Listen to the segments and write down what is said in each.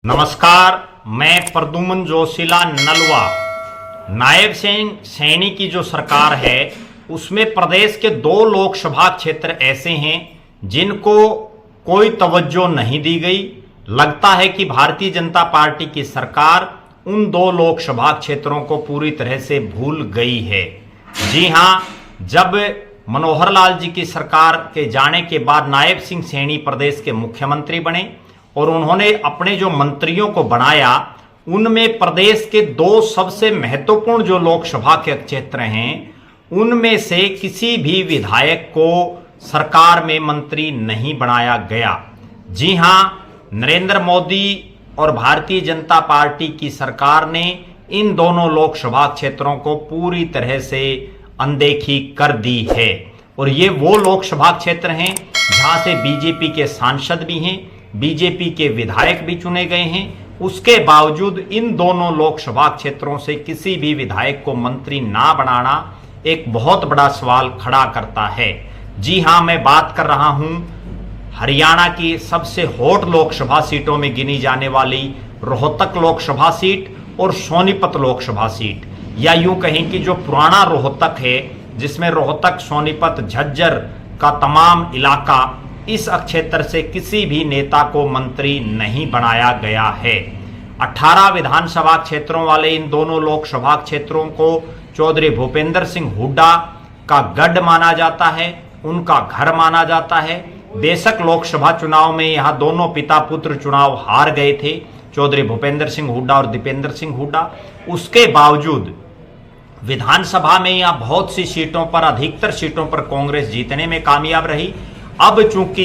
नमस्कार, मैं प्रद्युम्न जोशीला नलवा। नायब सैनी की जो सरकार है उसमें प्रदेश के 2 लोकसभा क्षेत्र ऐसे हैं जिनको कोई तवज्जो नहीं दी गई। लगता है कि भारतीय जनता पार्टी की सरकार उन 2 लोकसभा क्षेत्रों को पूरी तरह से भूल गई है। जी हां, जब मनोहर लाल जी की सरकार के जाने के बाद नायब सिंह सैनी प्रदेश के मुख्यमंत्री बने और उन्होंने अपने जो मंत्रियों को बनाया उनमें प्रदेश के 2 सबसे महत्वपूर्ण जो लोकसभा के क्षेत्र हैं उनमें से किसी भी विधायक को सरकार में मंत्री नहीं बनाया गया। जी हां, नरेंद्र मोदी और भारतीय जनता पार्टी की सरकार ने इन दोनों लोकसभा क्षेत्रों को पूरी तरह से अनदेखी कर दी है और ये वो लोकसभा क्षेत्र हैं जहां से बीजेपी के सांसद भी हैं, बीजेपी के विधायक भी चुने गए हैं। उसके बावजूद इन दोनों लोकसभा क्षेत्रों से किसी भी विधायक को मंत्री ना बनाना एक बहुत बड़ा सवाल खड़ा करता है। जी हां, मैं बात कर रहा हूं हरियाणा की सबसे हॉट लोकसभा सीटों में गिनी जाने वाली रोहतक लोकसभा सीट और सोनीपत लोकसभा सीट, या यूं कहें कि जो पुराना रोहतक है जिसमें रोहतक, सोनीपत, झज्जर का तमाम इलाका, इस क्षेत्र से किसी भी नेता को मंत्री नहीं बनाया गया है। 18 विधानसभा क्षेत्रों वाले इन दोनों लोकसभा क्षेत्रों को चौधरी भूपेंद्र सिंह हुड्डा का गढ़ माना जाता है, उनका घर माना जाता है। बेशक लोकसभा चुनाव में यहां दोनों पिता पुत्र चुनाव हार गए थे, चौधरी भूपेंद्र सिंह हुड्डा और दीपेंद्र सिंह हुड्डा। उसके बावजूद विधानसभा में यहां बहुत सी सीटों पर, अधिकतर सीटों पर कांग्रेस जीतने में कामयाब रही। अब चूंकि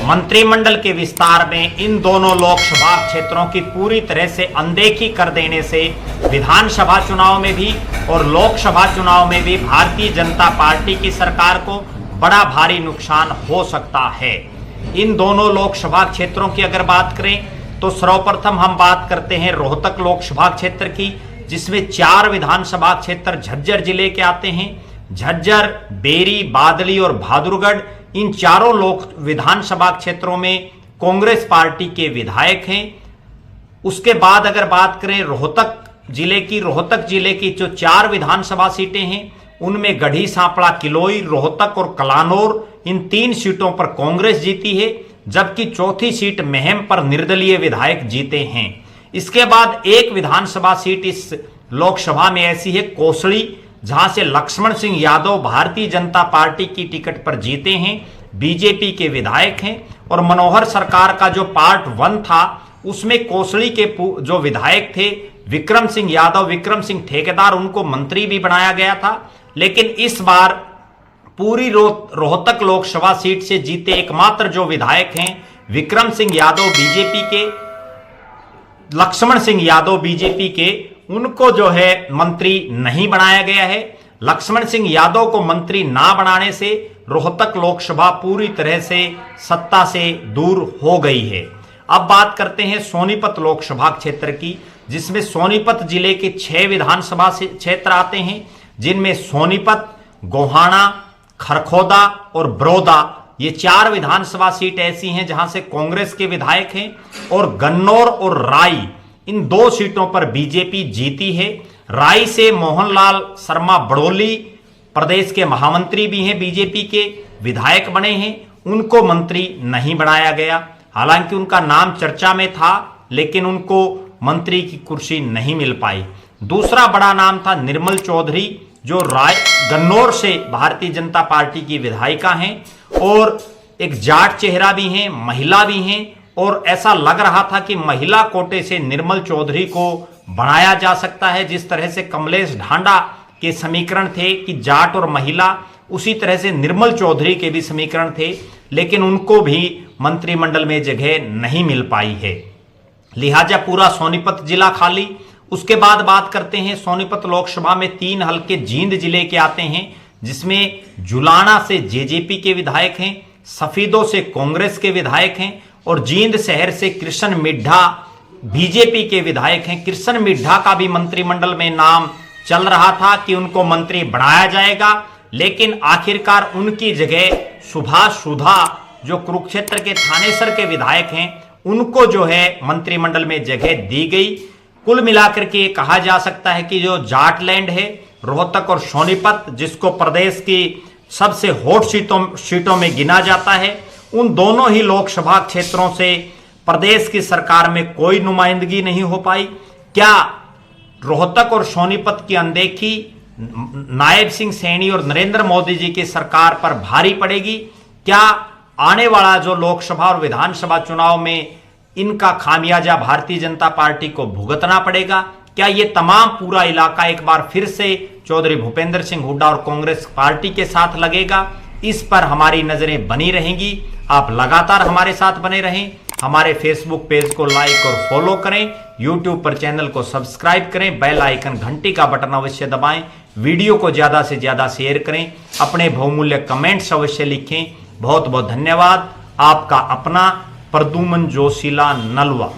मंत्रिमंडल के विस्तार में इन दोनों लोकसभा क्षेत्रों की पूरी तरह से अनदेखी कर देने से विधानसभा चुनाव में भी और लोकसभा चुनाव में भी भारतीय जनता पार्टी की सरकार को बड़ा भारी नुकसान हो सकता है। इन दोनों लोकसभा क्षेत्रों की अगर बात करें तो सर्वप्रथम हम बात करते हैं रोहतक लोकसभा क्षेत्र की, जिसमें 4 विधानसभा क्षेत्र झज्जर जिले के आते हैं। झज्जर, बेरी, बादली और बहादुरगढ़, इन चारों विधानसभा क्षेत्रों में कांग्रेस पार्टी के विधायक हैं। उसके बाद अगर बात करें रोहतक जिले की जो 4 विधानसभा सीटें हैं उनमें गढ़ी, सांपड़ा, किलोई, रोहतक और कलानौर, इन 3 सीटों पर कांग्रेस जीती है, जबकि चौथी सीट महम पर निर्दलीय विधायक जीते हैं। इसके बाद एक विधानसभा सीट इस लोकसभा में ऐसी है कोसली, जहां से लक्ष्मण सिंह यादव भारतीय जनता पार्टी की टिकट पर जीते हैं, बीजेपी के विधायक हैं। और मनोहर सरकार का जो पार्ट 1 था उसमें कोसली के जो विधायक थे विक्रम सिंह यादव, विक्रम सिंह ठेकेदार, उनको मंत्री भी बनाया गया था। लेकिन इस बार पूरी रोहतक लोकसभा सीट से जीते एकमात्र जो विधायक हैं विक्रम सिंह यादव बीजेपी के, लक्ष्मण सिंह यादव बीजेपी के, उनको जो है मंत्री नहीं बनाया गया है। लक्ष्मण सिंह यादव को मंत्री ना बनाने से रोहतक लोकसभा पूरी तरह से सत्ता से दूर हो गई है। अब बात करते हैं सोनीपत लोकसभा क्षेत्र की, जिसमें सोनीपत जिले के 6 विधानसभा क्षेत्र आते हैं, जिनमें सोनीपत, गोहाना, खरखोदा और बड़ौदा, ये 4 विधानसभा सीट ऐसी हैं जहां से कांग्रेस के विधायक हैं। और गन्नौर और राई, इन 2 सीटों पर बीजेपी जीती है। राई से मोहनलाल शर्मा बड़ोली प्रदेश के महामंत्री भी हैं, बीजेपी के विधायक बने हैं, उनको मंत्री नहीं बनाया गया। हालांकि उनका नाम चर्चा में था लेकिन उनको मंत्री की कुर्सी नहीं मिल पाई। दूसरा बड़ा नाम था निर्मल चौधरी, जो गन्नौर से भारतीय जनता पार्टी की विधायिका हैं और एक जाट चेहरा भी हैं, महिला भी हैं, और ऐसा लग रहा था कि महिला कोटे से निर्मल चौधरी को बनाया जा सकता है। जिस तरह से कमलेश ढांडा के समीकरण थे कि जाट और महिला, उसी तरह से निर्मल चौधरी के भी समीकरण थे, लेकिन उनको भी मंत्रिमंडल में जगह नहीं मिल पाई है। लिहाजा पूरा सोनीपत जिला खाली। उसके बाद बात करते हैं सोनीपत लोकसभा में 3 हल्के जींद जिले के आते हैं, जिसमें जुलाना से जेजेपी के विधायक हैं, सफीदों से कांग्रेस के विधायक हैं और जींद शहर से कृष्ण मिड्ढा बीजेपी के विधायक हैं। कृष्ण मिड्ढा का भी मंत्रिमंडल में नाम चल रहा था कि उनको मंत्री बनाया जाएगा, लेकिन आखिरकार उनकी जगह सुभाष सुधा, जो कुरुक्षेत्र के थानेसर के विधायक हैं, उनको जो है मंत्रिमंडल में जगह दी गई। कुल मिलाकर के कहा जा सकता है कि जो जाटलैंड है, रोहतक और सोनीपत, जिसको प्रदेश की सबसे हॉट सीटों में गिना जाता है, उन दोनों ही लोकसभा क्षेत्रों से प्रदेश की सरकार में कोई नुमाइंदगी नहीं हो पाई। क्या रोहतक और सोनीपत की अनदेखी नायब सिंह सैनी और नरेंद्र मोदी जी की सरकार पर भारी पड़ेगी? क्या आने वाला जो लोकसभा और विधानसभा चुनाव में इनका खामियाजा भारतीय जनता पार्टी को भुगतना पड़ेगा? क्या ये तमाम पूरा इलाका एक बार फिर से चौधरी भूपेंद्र सिंह हुड्डा और कांग्रेस पार्टी के साथ लगेगा? इस पर हमारी नजरें बनी रहेंगी। आप लगातार हमारे साथ बने रहें। हमारे फेसबुक पेज को लाइक और फॉलो करें, यूट्यूब पर चैनल को सब्सक्राइब करें, बेल आइकन घंटी का बटन अवश्य दबाएं, वीडियो को ज्यादा से ज्यादा शेयर करें, अपने बहुमूल्य कमेंट्स अवश्य लिखें। बहुत बहुत धन्यवाद। आपका अपना प्रद्युमन जोशीला नलवा।